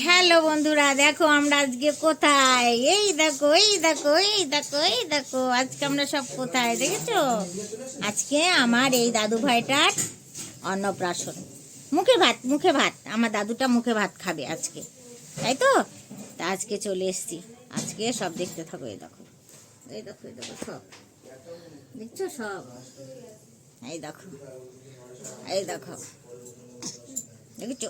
Hello বন্ধুরা, দেখো আমরা আজকে কোথায়। এই দেখো, এই দেখো, এই দেখো, এই দেখো, আজকে আমরা সব কোথায় দেখেছো? আজকে আমার এই দাদু ভাইটার অন্নপ্রাশন। মুখে ভাত, মুখে ভাত। আমার দাদুটা মুখে ভাত খাবে আজকে, তাই তো। তা আজকে চলে এসছি। আজকে সব দেখতে থাকো। এই দেখো, এই দেখো, এই দেখো, সব দেখছো সব। এই দেখো, এই দেখো, দেখেছো?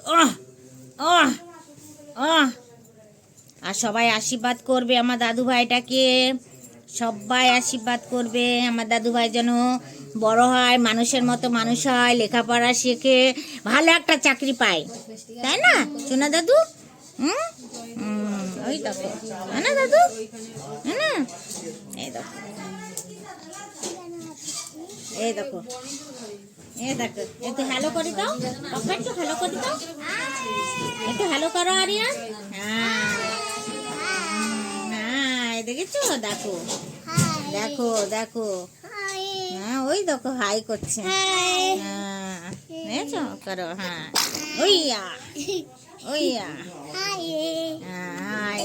আর সবাই আশীর্বাদ করবে আমার দাদু ভাইটাকে। সবাই আশীর্বাদ করবে আমার দাদু ভাই যেন বড় হয়, মানুষের মতো মানুষ হয়, লেখাপড়া শেখে, ভালো একটা চাকরি পায়, তাই না সোনা দাদু? হুম, ওই দেখো, হ্যাঁ না দাদু, হ্যাঁ না? এই দেখো, এই দেখো, এই দেখো, একটু হ্যালো করে দাও, পাপা একটু হ্যালো করে দাও, একটু হ্যালো করো আরিয়ান। হ্যাঁ, হ্যাঁ, দেখেছো? দেখো, দেখো, দেখো, হ্যাঁ, ওই দেখো হাই করছে। হ্যাঁ, দেখেছো? করো, হ্যাঁ, ওইয়া, ওইয়া, হাই।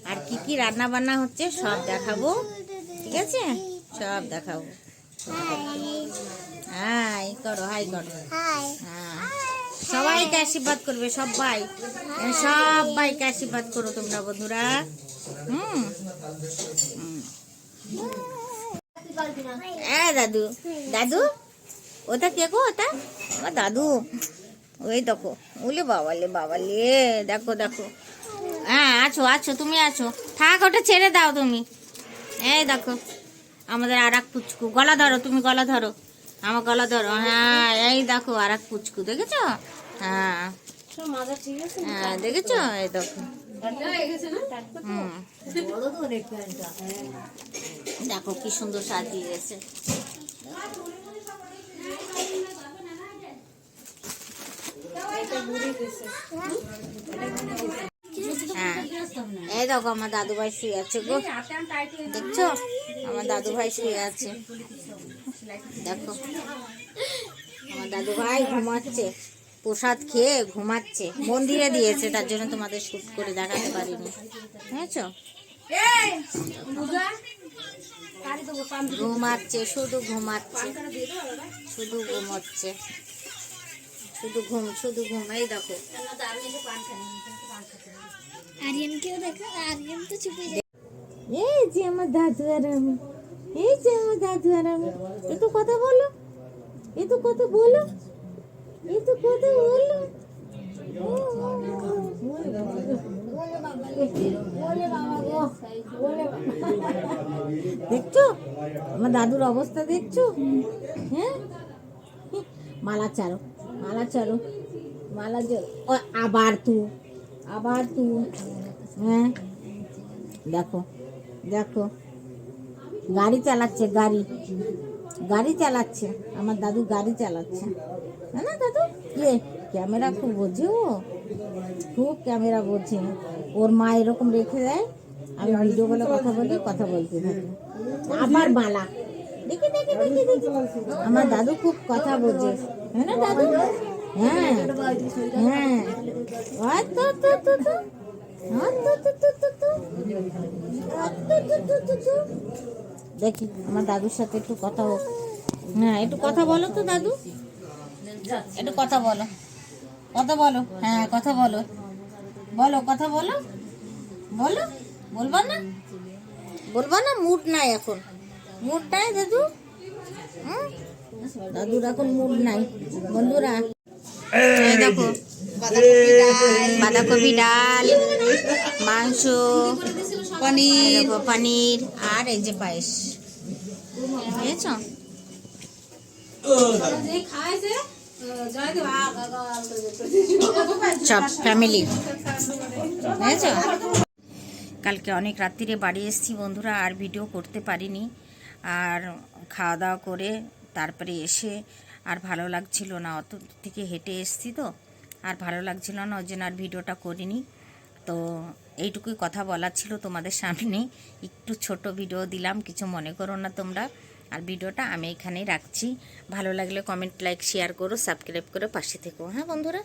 আর কি কি রান্না বান্না হচ্ছে সব দেখাবো, ঠিক আছে? সব দেখাবো। হাই করো, হাই করো। হ্যাঁ, সবাইকে আশীর্বাদ করবে, সবাই, সবাইকে আশীর্বাদ করো তোমরা বন্ধুরা। দাদু, দাদু, ওটা কে গো? ওটা আমার দাদু। ওই দেখো, ওলে বাবালে, বাবালে, দেখো, দেখো। হ্যাঁ, আছো, আছো, তুমি আছো, থাক, ওটা ছেড়ে দাও তুমি। এই দেখো আমাদের আর এক পুচকু। গলা ধরো, তুমি গলা ধরো, আমার গলা ধরো। হ্যাঁ, এই দেখো আর এক পুচকু, দেখেছো? হ্যাঁ, হ্যাঁ, দেখেছো? এই দেখো, দেখো কি সুন্দর সাজিয়ে গেছে। হ্যাঁ, এই দেখো আমার দাদু ভাই শুয়ে আছে গো, দেখছো? আমার দাদু ভাই শুয়ে আছে, দেখো আমার দাদু ভাই ঘুমাচ্ছে, প্রসাদ খেয়ে ঘুমাচ্ছে। মন্দিরে দিয়েছে, তার জন্য তোমাদের শুট করে দেখাতে পারিনি, বুঝেছো? ঘুমাচ্ছে, শুধু ঘুমাচ্ছে, শুধু ঘুমাচ্ছে, শুধু ঘুম, শুধু ঘুম। এই দেখো, এই যে আমার দাদু আর আমি, এই যে আমার দাদু আর আমি। একটু কথা বলো, একটু কথা বলো, একটু কথা বলো। দেখছো আমার দাদুর অবস্থা, দেখছো? হ্যাঁ, মালা চারো, মালা চারো, মালা চারো। আবার তু, আবার তু। হ্যাঁ, দেখো, দেখো, গাড়ি চালাচ্ছে, গাড়ি, গাড়ি চালাচ্ছে আমার দাদু, গাড়ি চালাচ্ছে, হ্যাঁ না দাদু? কে ক্যামেরা খুব বোঝে, ও খুব ক্যামেরা বোঝে। ওর মা এরকম রেখে দেয়, আমি ভিডিও বলে কথা বলি, কথা বলতে থাকি। আবার মালা, দেখি, দেখি, দেখি, দেখি, আমার দাদু খুব কথা বোঝে, হ্যাঁ না দাদু? হ্যাঁ, হ্যাঁ, দেখি আমার দাদুর সাথে একটু কথা হোক। হ্যাঁ, একটু কথা বলো তো দাদু, একটু কথা বলো, কথা বলো। হ্যাঁ, কথা বলো, বলো, কথা বলো, বলো। বলবা না, বলবা না? মুড নাই এখন, মুড নাই দাদু। দাদুর এখন মুড নাই বন্ধুরা। দেখো, বাঁধাকপি ডাল, মাংস, পনির, পনির, আর এই যে পায়েস, বুঝেছ? সব ফ্যামিলি, বুঝেছ? কালকে অনেক রাত্রিরে বাড়ি এসেছি বন্ধুরা, আর ভিডিও করতে পারিনি। আর খাওয়া দাওয়া করে তারপরে এসে আর ভালো লাগছিল না, অত থেকে হেঁটে এসেছি তো, আর ভালো লাগছিল না, ওই জন্য আর ভিডিওটা করিনি। তো এইটুকুই কথা বলার ছিল তোমাদের সামনে, একটু ছোট ভিডিও দিলাম, কিছু মনে করো না তোমরা। আর ভিডিওটা আমি এখানেই রাখছি। ভালো লাগলে কমেন্ট, লাইক, শেয়ার করো, সাবস্ক্রাইব করে পাশে থেকো, হ্যাঁ বন্ধুরা।